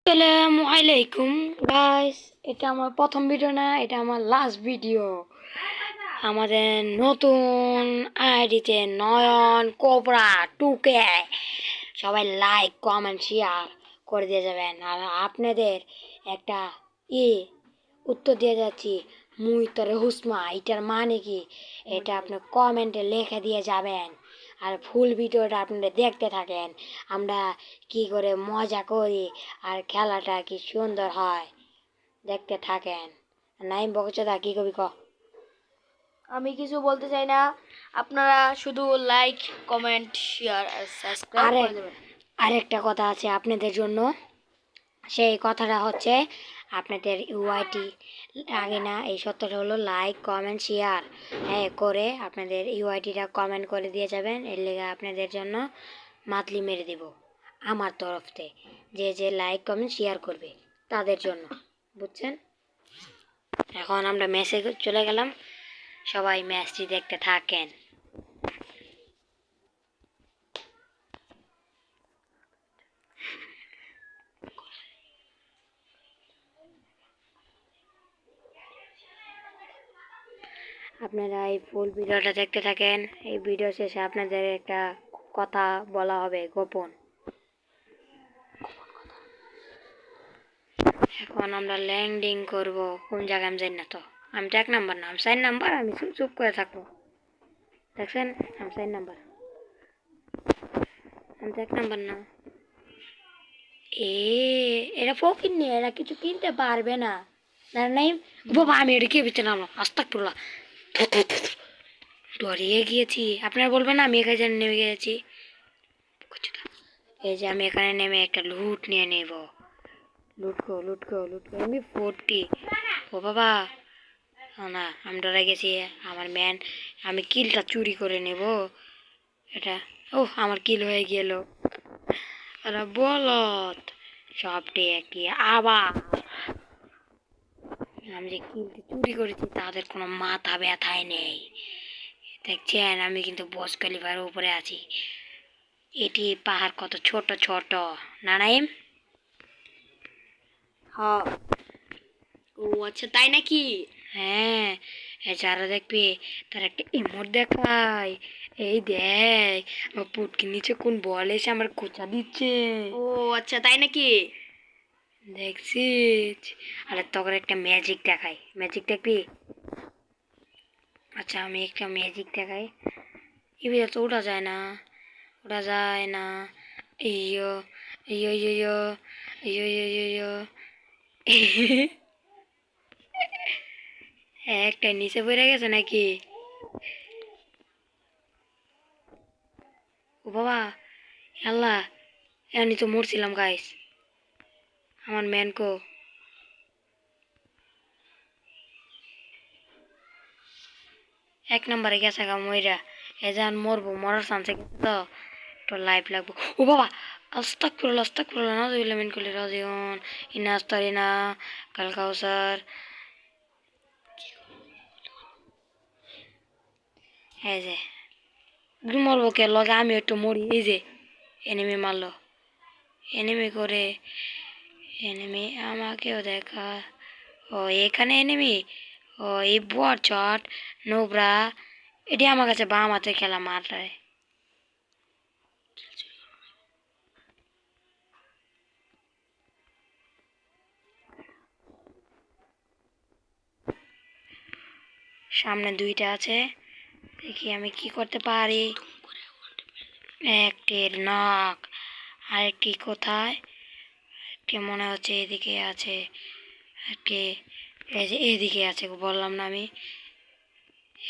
আসসালামু আলাইকুম গাইস, এটা আমার প্রথম ভিডিও না, এটা আমার লাস্ট ভিডিও। আমাদের নতুন আইডিতে নয়ন কোবরা 2K সবাই লাইক কমেন্ট শেয়ার করে দিয়ে যাবেন। আর আপনাদের একটা উত্তর দিয়ে যাচ্ছি, মুই তোরে হুসমা, এটার মানে কি এটা আপনি কমেন্টে লিখে দিয়ে যাবেন। আর ফুল ভিডিওটা আপনারা দেখতে থাকেন, আমরা কি করে মজা করি আর খেলাটা কি সুন্দর হয়, দেখতে থাকেন। নাইম বকচদা কি কবি ক? আমি কিছু বলতে চাই না, আপনারা শুধু লাইক কমেন্ট শেয়ার আর সাবস্ক্রাইব আরে করে দেবেন। আরেকটা কথা আছে আপনাদের জন্য, সেই কথাটা হচ্ছে আপনাদের ইউআইটি আগে না, এই সত্যটা হলো লাইক কমেন্ট শেয়ার করে আপনাদের ইউআইটিটা কমেন্ট করে দিয়ে যাবেন। এর লেগে আপনাদের জন্য মাতলি মেরে দেব আমার তরফ থেকে, যে যে লাইক কমেন্ট শেয়ার করবে তাদের জন্য, বুঝছেন? এখন আমরা ম্যাচে চলে গেলাম, সবাই ম্যাচটি দেখতে থাকেন। আপনারা এই ফুল ভিডিওটা দেখতে থাকেন। এই ভিডিও শেষে আপনাদের একটা কথা বলা হবে, গোপন। এখন আমরা ল্যান্ডিং করব কোন জায়গায় আমি জানি না, তো আমি তো 1 নাম্বার না, আমি 4 নাম্বার, আমি চুপ চুপ করে থাকবো। দেখছেন, আমি 4 নাম্বার, আমি তো 1 নাম্বার না। এরা ফকির নিয়ে, এরা কিছু কিনতে পারবে না। না নাই বাবা, আমি এটা কে বিচে নামলাম, আস্তাগফিরুল্লাহ, ডরিয়ে গিয়েছি। আপনারা বলবেন না আমি এখানে নেমে গিয়েছি। এই যে আমি এখানে নেমে একটা লুট নিয়ে নেব। লুট কো আমি 40। ও বাবা, না আমি ডরে গেছি। আমার ম্যান, আমি কিলটা চুরি করে নেব এটা। ও আমার কিল হয়ে গেল। আরে বলত সবটি একটি আবার, আমি যে কিলটি চুরি করেছি তাদের কোনো মাথা ব্যথাই নেই। দেখছেন, আমি কিন্তু বস খলিফার উপরে আছি। এটি পাহাড় কত ছোট ছোট, না নাইম? হ্যাঁ, ও আচ্ছা, তাই নাকি? হ্যাঁ, যারা দেখবে তারা একটা ইমোট দেখায়। এই দেখ, আমার পুটকির নিচে কোন বল এসে আমার খোঁচা দিচ্ছে। ও আচ্ছা, তাই নাকি? দেখছিস? আরে তখন একটা ম্যাজিক দেখাই, ম্যাজিক দেখবি? আচ্ছা আমি একটা ম্যাজিক দেখাই। এবার তো ওঠা যায় না, ওঠা যায় না। ইয়ো ইয়ো ইয়ো ইয়ো ইয়ো ইয়ো একটা নিচে পড়ে গেছে নাকি? ও বাবা, আল্লাহ, এমনি তো মরছিলাম গাইস। আমার ম্যান কো? এক নম্বরে গেছে গা মইরা, এ যান মরবো, মরার চান্সে গেছে তো, তো লাইফ লাগবো। ও বাবা, আস্তাগফিরুল্লাহ নাউযুবিল্লাহি মিন কুল্লি রাজিউন, ইন্না আস্তারিনা কাল কাউসার। এই যে মরবো কে লগে আমি একটু মরি। এই যে এনিমি মারলো, এনিমি করে, এনিমি আমাকেও দেখা। ও এখানে এনিমি, ও এই বট চট নোবরা, এটি আমার কাছে বাম হাতে খেলা মারায়। সামনে 2টা আছে, দেখি আমি কি করতে পারি। একটির নক, আরেকটি কোথায়? একটি মনে হচ্ছে এদিকে আছে, একটি এই যে এদিকে আছে, বললাম না আমি,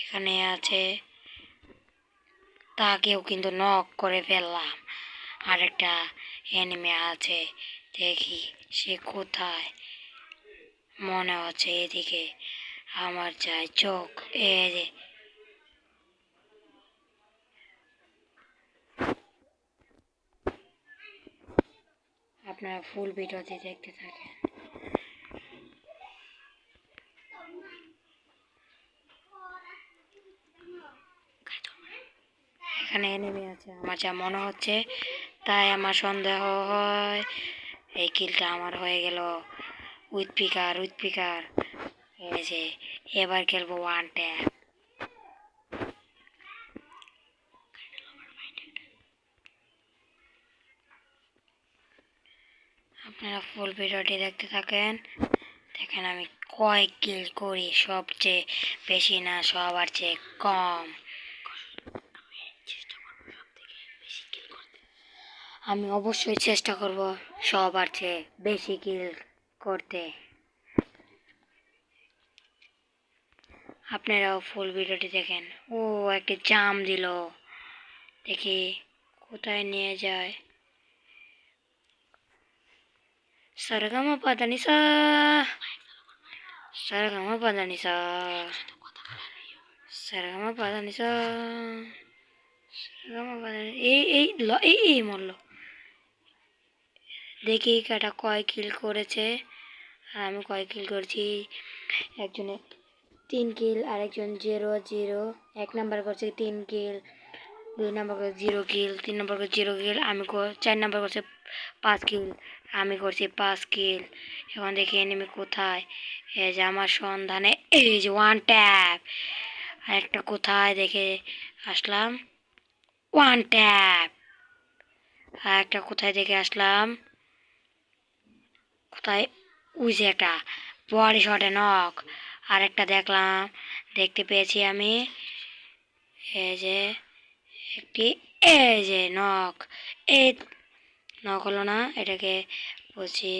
এখানে আছে। তাকেও কিন্তু নক করে ফেললাম। আরেকটা এনিমি আছে, দেখি সে কোথায়। মনে হচ্ছে এদিকে, আমার চাই চোখ। এই যে আপনারা ফুল ভিডিওতে দেখতে থাকেন। এখানে এনিমি আছে আমার যা মনে হচ্ছে, তাই আমার সন্দেহ হয়। এই কিলটা আমার হয়ে গেল উইথ পিকার এই যে এবার খেলবো ওয়ান ট্যাপ। আপনারা ফুল ভিডিওটি দেখতে থাকেন, দেখেন আমি কয় কিল করি, সবচেয়ে বেশি না সবার চেয়ে কম। আমি অবশ্যই চেষ্টা করব সবার চেয়ে বেশি কিল করতে। আপনারাও ফুল ভিডিওটি দেখেন। ও একটা জাম দিল, দেখি কোথায় নিয়ে যায়। সরগমা পাদানিসা, সরগমা পাদানিসা, সরগমা পাদানিসা, সরগমা পাদানি। এই মরলো। দেখি কাটা কয় কিল করেছে আর আমি কয় কিল করছি। একজনে 3 কিল, আরেকজন 0 1 নাম্বার করছে 3 কিল, 2 নাম্বার করছে 0 কিল, 3 নাম্বার করছে 0 কিল, আমি 4 নাম্বার করছে 5 কিল, আমি করছি 5 কিল। এখন দেখি এনিমি কোথায়। এই যে আমার সন্ধানে, এই যে ওয়ান ট্যাপ। আরেকটা কোথায় দেখে আসলাম, ওয়ান ট্যাপ। আর একটা কোথায় দেখে আসলাম, কোথায়, ওই যে একটা বডি শটে নক। আর একটা দেখতে পেয়েছি আমি, এই যে একটি, এই যে নক। এই নক হলো না, এটাকে বলছি।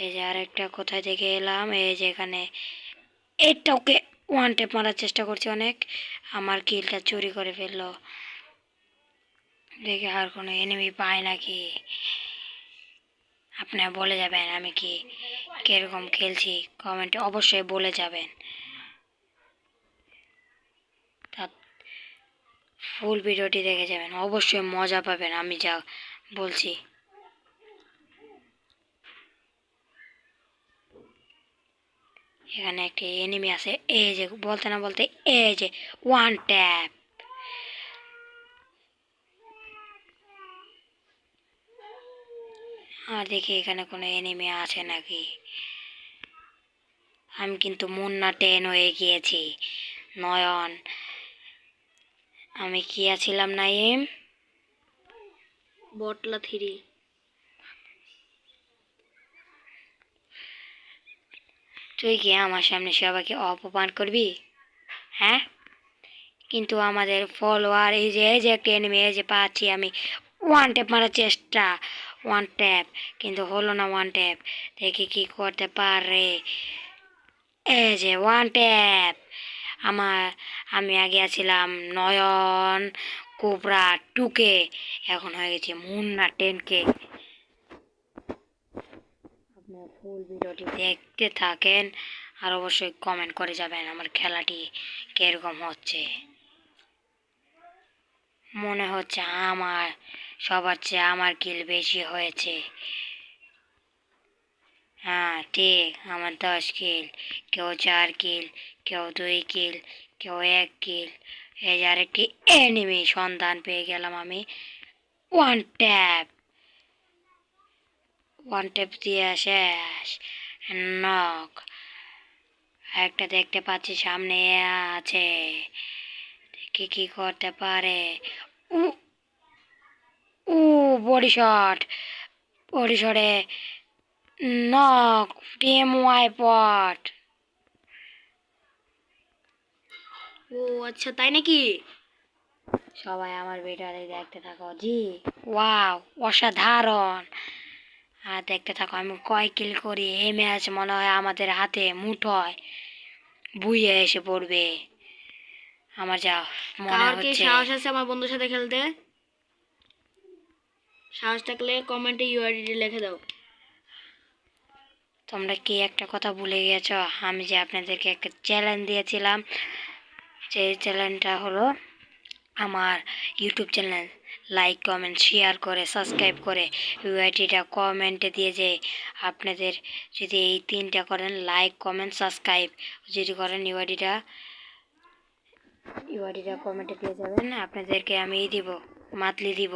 এই যে আরেকটা কোথায় দেখে এলাম, এই যে এখানে। এটা ওকে ওয়ান টেপ মারার চেষ্টা করছি অনেক, আমার কিলটা চুরি করে ফেললো। দেখি আর কোনো এনিমি পায় নাকি। আপনারা বলে যাবেন আমি কি কিরকম খেলছি, কমেন্টে অবশ্যই বলে যাবেন। তা ফুল ভিডিওটি দেখে যাবেন, অবশ্যই মজা পাবেন আমি যা বলছি। এখানে একটি এনিমি আছে, এই যে বলতে না বলতে, এই যে ওয়ান ট্যাপ। আর দেখি এখানে কোনো এনিমি আছে নাকি। আমি কিন্তু মুন্না 10 হয়ে গিয়েছি। নয়ন, আমি কি আছিলাম নাইম? বটলা 3। তুই কি আমার সামনে সবাইকে অপমান করবি? হ্যাঁ, কিন্তু আমাদের ফলোয়ার, এই যে একটা এনিমি, এই যে পাচ্ছি আমি। ওয়ান ট্যাপ মারার চেষ্টা, ওয়ান ট্যাপ, কিন্তু হলো না ওয়ান ট্যাপ। দেখি কি করতে পারে। এই যে ওয়ান ট্যাপ। আমি আগে আছিলাম নয়ন কোবরা 2K, এখন হয়ে গেছে মুন্না 10K। আপনার ফুল ভিডিওটি দেখতে থাকেন আর অবশ্যই কমেন্ট করে যাবেন আমার খেলাটি কিরকম হচ্ছে। মনে হচ্ছে আমার সবার চেয়ে আমার কিল বেশি হয়েছে। হ্যাঁ ঠিক, আমার 10 কিল, কেউ 4 কিল, কেউ 2 কিল, কেউ 1 কিল। এই যে আরেকটি এনিমি সন্ধান পেয়ে গেলাম আমি। ওয়ান ট্যাপ, ওয়ান ট্যাপ দিয়ে শেষ, নক। একটা দেখতে পাচ্ছি সামনে আছে, দেখি কি করতে পারে। উ উ বডি শট, বডি শটে নক, টিম ওয়াইপট। ও আচ্ছা, তাই নাকি? সবাই আমার ভিডিওটি দেখতে থাকো। জি, ওয়াও, অসাধারণ। আর দেখতে থাকো আমি কয় কিল করি। এই ম্যাচ মনে হয় আমাদের হাতে মুঠোয় বুইয়ে এসে পড়বে, আমার যা মনে কার কি হচ্ছে। সাহস আছে আমার বন্ধুর সাথে খেলতে? সাহস থাকলে কমেন্টে ইউআইডি লিখে দাও। তোমরা কি একটা কথা ভুলে গেছো, আমি যে আপনাদেরকে একটা চ্যালেঞ্জ দিয়েছিলাম, সেই চ্যালেঞ্জটা হলো আমার YouTube channel like comment share করে সাবস্ক্রাইব করে ইউআইডিটা কমেন্টে দিয়ে যে আপনাদের যদি এই 3টা করেন, লাইক কমেন্ট সাবস্ক্রাইব যদি করেন, ইউআইডিটা কমেন্টে দিয়ে যাবেন, আপনাদেরকে আমি দিব, মাতলি দিব,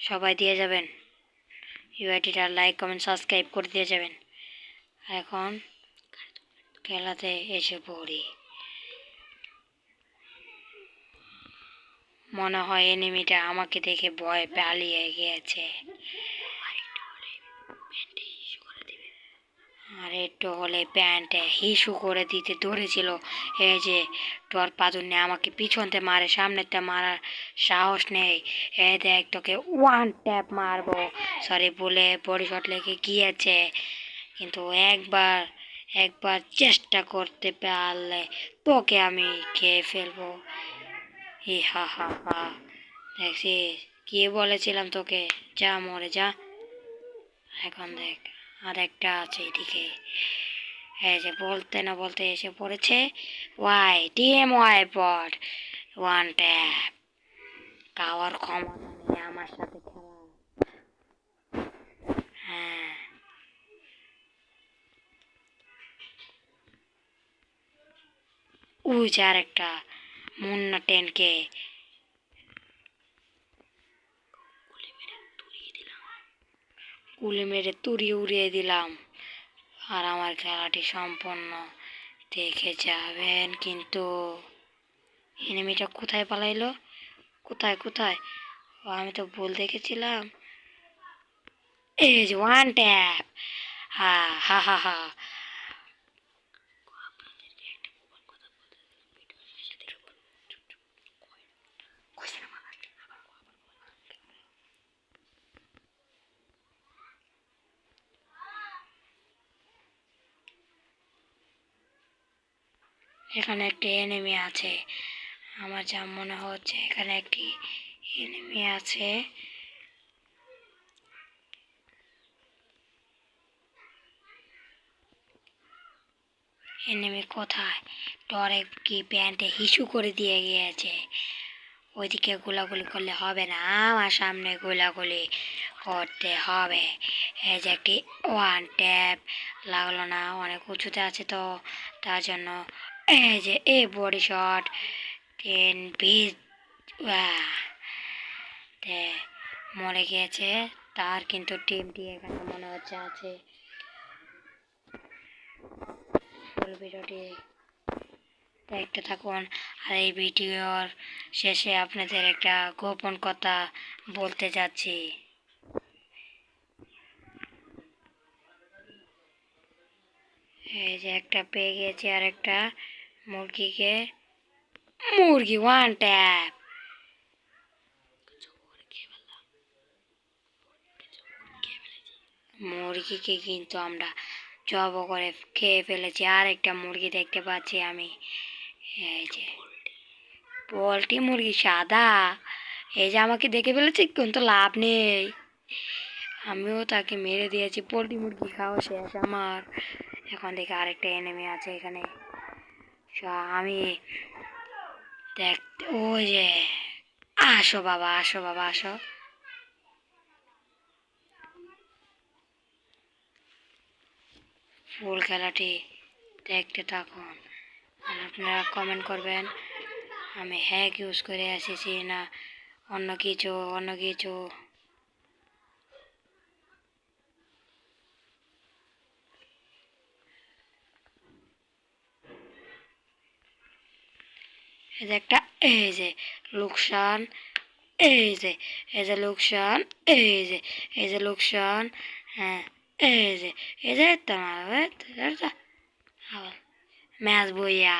সবাই দিয়ে যাবেন। ভিডিওটিটা লাইক কমেন্ট সাবস্ক্রাইব করে দিয়ে যাবেন। আর এখন খেলাতে এসে পড়ি। মনে হয় এনিমিটা আমাকে দেখে ভয় পালিয়ে গিয়েছে। আর একটু হলে প্যান্টে হিসু করে দিতে ধরেছিল। এই যে তোর পাদুন্নে আমাকে পিছনতে মারে, সামনেতে মারার সাহস নেই। এই দেখ তোকে ওয়ান ট্যাপ মারবো। সরি বলে বডি শট লেগে গিয়েছে, কিন্তু একবার চেষ্টা করতে পারলে তোকে আমি খেয়ে ফেলবো। হি হা হা হা। দেখছিস কি বলেছিলাম তোকে, যা মরে যা। এখন দেখ আর একটা আছে এদিকে। এই যে বলতে না বলতে এসে পড়েছে। ওয়াই টিএম ওয়াই পড ওয়ান ট্যাপ। কাওয়ার ক্ষমতা নেই আমার সাথে খেলা। হ্যাঁ, ওই যে আর একটা মুন্না টেনকে গুলি মেরে তুড়ি উড়িয়ে দিলাম। আর আমার খেলাটি সম্পন্ন দেখে যাবেন। কিন্তু এনিমিটা কোথায় পালাইলো? কোথায় কোথায়? ও, আমি তো ভুল দেখেছিলাম। এই যে ওয়ান ট্যাপ। হা হা হা হা। এখানে একটি এনিমি আছে। আমার যা মনে হচ্ছে এখানে একটি এনিমি আছে। এনিমি কোথায়? ডরে কি প্যান্টে হিসু করে দিয়ে গিয়েছে। ওইদিকে গোলাগুলি করলে হবে না, আমার সামনে গোলাগুলি করতে হবে। এই যে একটি ওয়ান ট্যাপ লাগলো না, অনেক উঁচুতে আছে তো তার জন্য। এই যে এ বডি শট 10 পিস মরে গিয়েছে। তার কিন্তু টিমটি এখানে মনে হচ্ছে আছে। ফুল ভিডিওটি দেখতে থাকুন। আর এই ভিডিওর শেষে আপনাদের একটা গোপন কথা বলতে যাচ্ছি। এই যে একটা পেয়ে গেছি আর একটা মুরগি ওয়ান ট্যাপ। মুরগিকে কিন্তু আমরা জব করে খেয়ে ফেলেছি। আর একটা মুরগি দেখতে পাচ্ছি আমি। এই যে পোল্ট্রি মুরগি সাদা। এই যে আমাকে দেখে ফেলেছি, কিন্তু লাভ নেই, আমিও তাকে মেরে দিয়েছি। পোল্ট্রি মুরগি খাওয়া শেষ আমার। এখন দেখে আরেকটা এনিমি আছে এখানে। আমি দেখতে ওই যে আসো বাবা আসো বাবা আসো। ফুল খেলাটি দেখতে থাকুন। আর আপনারা কমেন্ট করবেন আমি হ্যাক ইউজ করে এসেছি না অন্য কিছু। এই যে একটা এই যে লোকসান। লোকসান। এই যে লোকসান। হ্যাঁ, এই যে তোমার ম্যাচ বইয়া